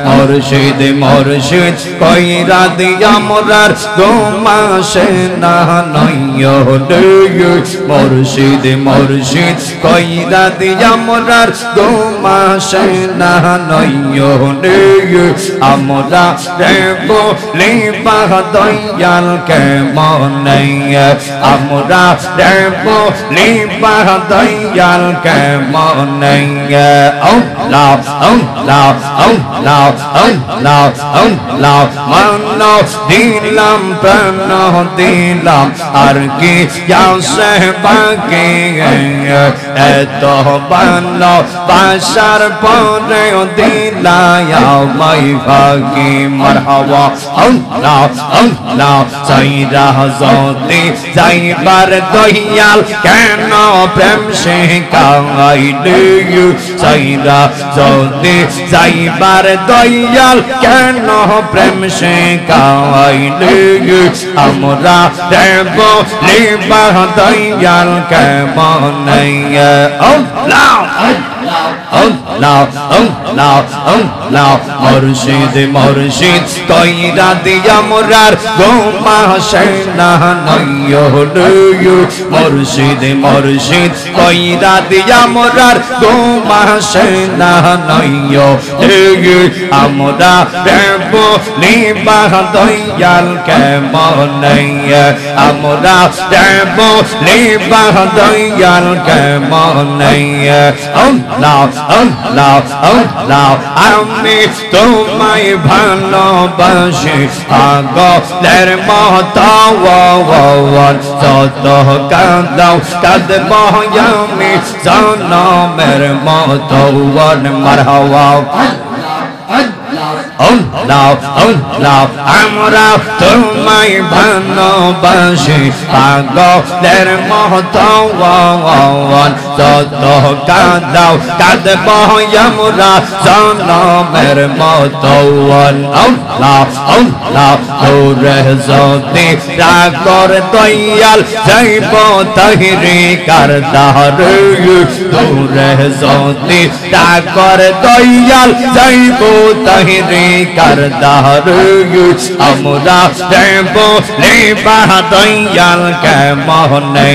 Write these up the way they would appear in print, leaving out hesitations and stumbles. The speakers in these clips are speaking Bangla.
মুর্শিদ মুর্শিদ কইরা দিয়া মোরার গোমাসে না নইয় মুর্শিদ মুর্শিদ কইরা দিয়া মোরার গোমাসে না নইয় আমরা দেব লিবা দয়াল কে মনে আমরা দেব লিবা দয়াল কে মনে লাও লাও লাও লাও লাও মানো দিলাম প্রাণ দিলাম আর কি যাচ্ছে বাকি এত বানো বাসার পরে দিলাম মাই ভাগি মারহাবা লাও লাও সাইরা হজরতে যাইবার দয়াল কেন প্রেম শিখাইলে সাইরা যদি যাইবার দয়াল কেন প্রেম শিখাইলে আমরা দেব লিবা দয়াল কে মনে মুর্শিদ মুর্শিদ কইরা দিয়া মোরার গোমাসে না নইয় মুর্শিদ মুর্শিদ কইরা দিয়া মোরার গোমাসে না নইয় আমরা দেব লিবা দয়াল কে মনে আমরা দেব লিবা দয়াল কে মনে আমি তোমায় ভালোবাসি পাগলের মতো যত কাঁদাও কাঁদব আমি জনমের মতো মারহাবা আমরা তোমায় ভালোবাসি পাগলের মতো যত কাঁদাও কাঁদব আমরা জনমের মতো তোরে যদি রাগর দয়াল যাইব তহিরি কারদার তোরে যদি রাগর দয়াল যাইব তহিরি কারদার আমরা দেব লিবা দয়াল কে মনে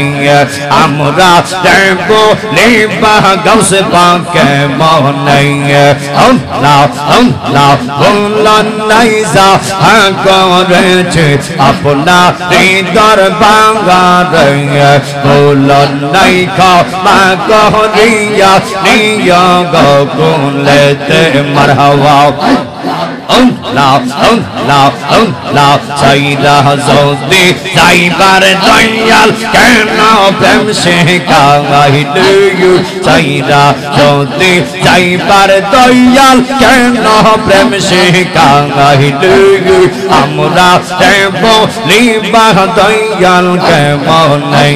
আমরা দেব লিবা গাউসে পাক কে মনে বলন নাই যা করেছে আপনা হৃদর বাঙ্গার বলন নাই ক্ষমা করিয়া নিয়া গকুলেতে মারহাবা সাইরা যদি যাইবার দয়াল কেন প্রেম শিখাইলে সাইরা যদি যাইবার দয়াল কেন প্রেম শিখাইলে আমরা দেব লিবা দয়াল কে মনে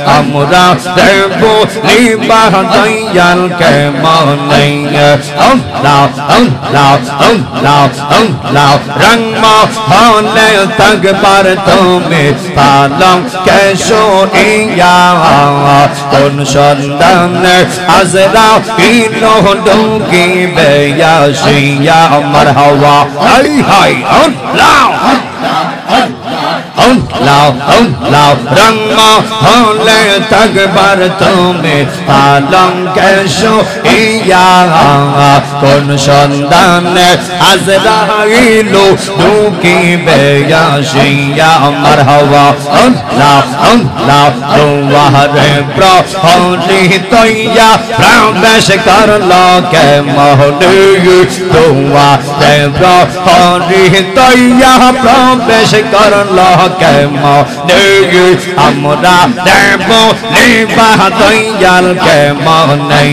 আমরা দেব লিবা দয়াল কে মনে রঙ হলে তকবার তুমি পালং কেশো ইয়া কোন সন্তানে আজরা ইনো ডুকি বেয়াশিয়া মারহাবা হাই হাই লাও রঙ হলে তকবার তুমি পালং কেশো ইয়া কোন সন্তানে আজরাইলো দুকি বেয়াশিয়া মারহাবা তোমারে প্রহরি তৈয়া প্রবেশ করলো কে মহলে তোমারে প্রহরি তৈয়া প্রবেশ করলো কে মহলে আমরা দেব লিবা দয়াল কে মনে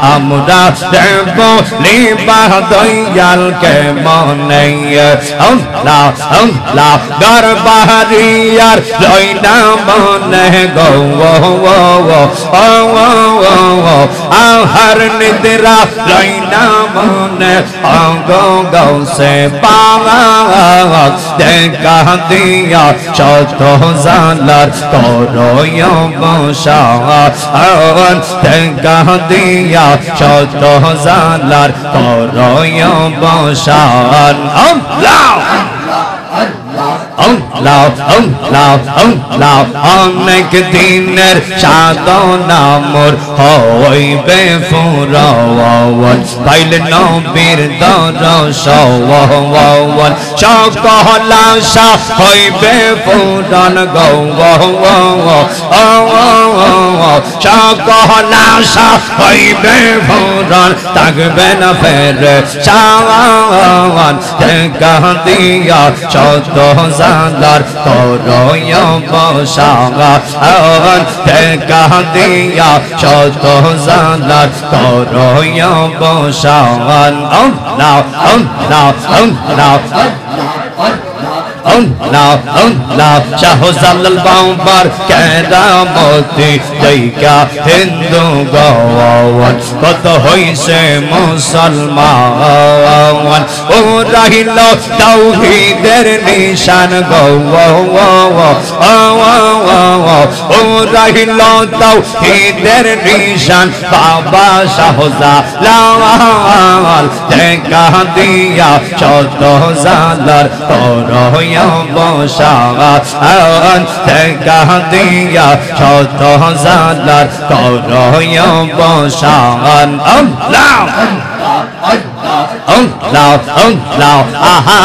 আমরা দেব লিবা দয়াল কে মনে গরবারিয়ার লইনা মনে গো আহার নিদ্রা তোরা লইনা মনে অঙ্গো গৌসে পাক দেখা দিয়া শত জালার করয় বসান দেখা দিয়া শত জালার করয় বসান আল্লাহ অনেক দিনের সাধনা মোর হইবে ফুরাওয়ান পাইলে নবীর দরশওয়ান সকল আশা হইবে পূরণ গো সকল আশা হইবে পূরণ থাকবে না ফেরে সাওয়ান দেখা দিয়া শত জালার করয় বসান দেখা দিয়া শত জালার করয় বসান আল্লাহ আল্লাহ আল্লাহ শাহ জালাল বাবার কেরামতি দেখা হিন্দু গওয়ান কত হইছে মুসলমান ও রহিল তাওহীদের নিশান ও রহিল তাওহীদের নিশান বাবা শাহ জালাল দেখা দিয়া শত জালার করয় বসান দেখা দিয়া শত জালার করয় বসান আল্লাহ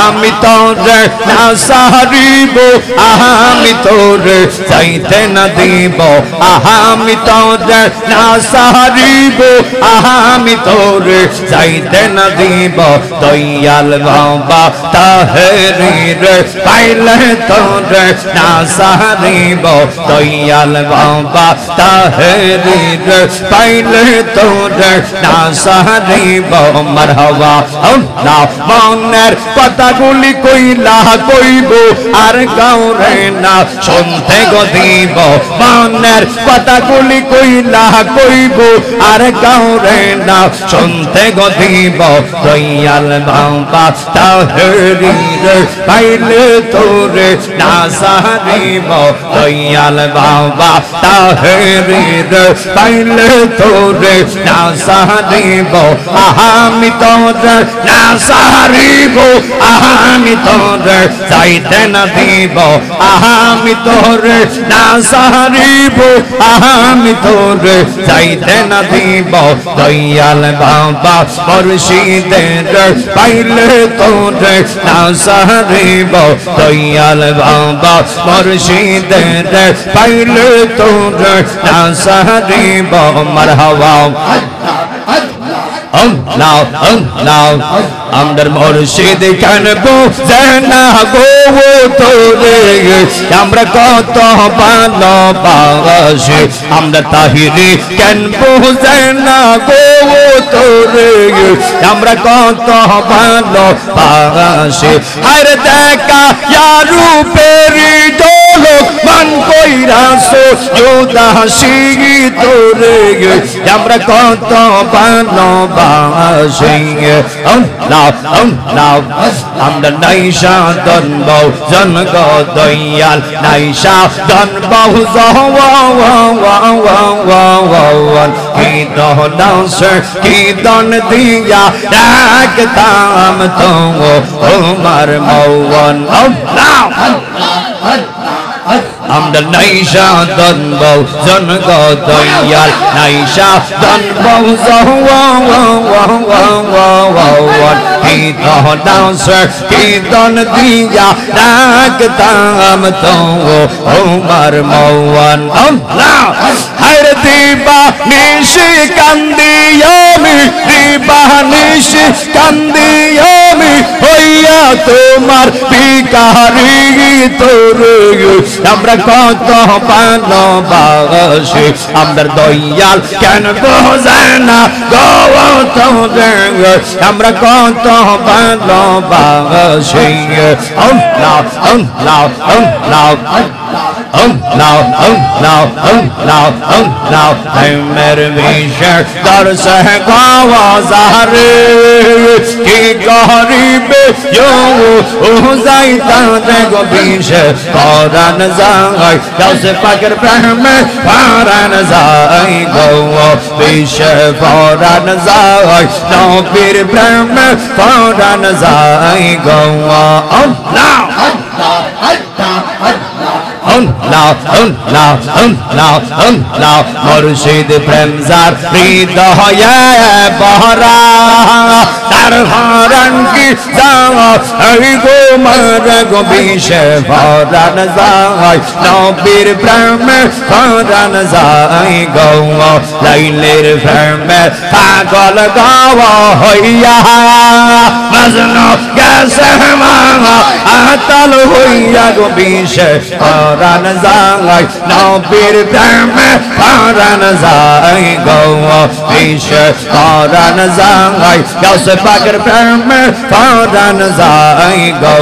আমি তোরে না সারিব আমি তোরে চাইতে না দিব আমি তোরে না সারিব আমি তোরে চাইতে না দিব দয়াল বাবা তাহেরির পাইলে তোরে না সারিব দয়াল বাবা তাহেরির পাইলে তোরে না সারিব মারহাবা আল্লাহ মনের কথাগুলি কইলা কইব আর গাওরে না শুনতে গো দিব মনের কথাগুলি কইলা কইব আর গাওরে না শুনতে গো দিব দয়াল বাবা তাহেরির পাইলে তোরে না সারিব দয়াল বাবা তাহেরির পাইলে তোরে না সারিব আমি তোরে না সারিব আমি তোরে চাইতে না দিব আমি তোরে না সারিব আমি তোরে চাইতে না দিব দয়াল বাবা মুর্শিদের পাইলে তোরে না সারিব দয়াল বাবা মুর্শিদের পাইলে তোরে না সারিব মারহাবা আমদার মুর্শিদ কানবো জানা গো তোরে আমরা কত ভালোবাসি আমরা তাহিরি কানবো জানা গো তোরে আমরা কত ভালোবাসি আর দেখা রূপেরি দোলক মান কইরাসো জোদাসি তোরে আমরা কত ভালোবাসি আমরা নাইশা দন বউ জন গো দয়াল নাইশা দন বউ কি কি দন দিয়া রাখতাম তো তোমার মৌন আমরা নাইশা দন বউ জন গো দয়াল নাইশা দন বউ কি দন দিয়া রাখতাম তো তোমার মৌন হর দিবা নিশি কান্দিয়ামি দিবা নিশি কান্দিয়ামি হইয়া তোমার বিকারি তোরে আমরা কত ভালোবাসি আমরা দয়াল কেন বোঝে না গো তোরে আমরা কত ভালোবাসি मेरे विशर दर्श है गावाजारे की गरीबे यो जाइता देखो बीशे पारन जाई जैसे पकड़ प्रेम पारन जाई गो बीशे पारन जाई नो पीर प्रेम पारन जाई गो मुर्शिद प्रेमजार हृदय बहरा तार हरण की गो मर गो बीश भरन जाय नबीर प्रेम भरन जाय गौ लैलेर प्रेम पागल गावा हइया मजनू कैसे आतल हइया गो बीश भरन जाय नबीर प्रेम भरन जाय गौ बीश भरन जाय गौस पाकर प्रेम भरन जाय गौ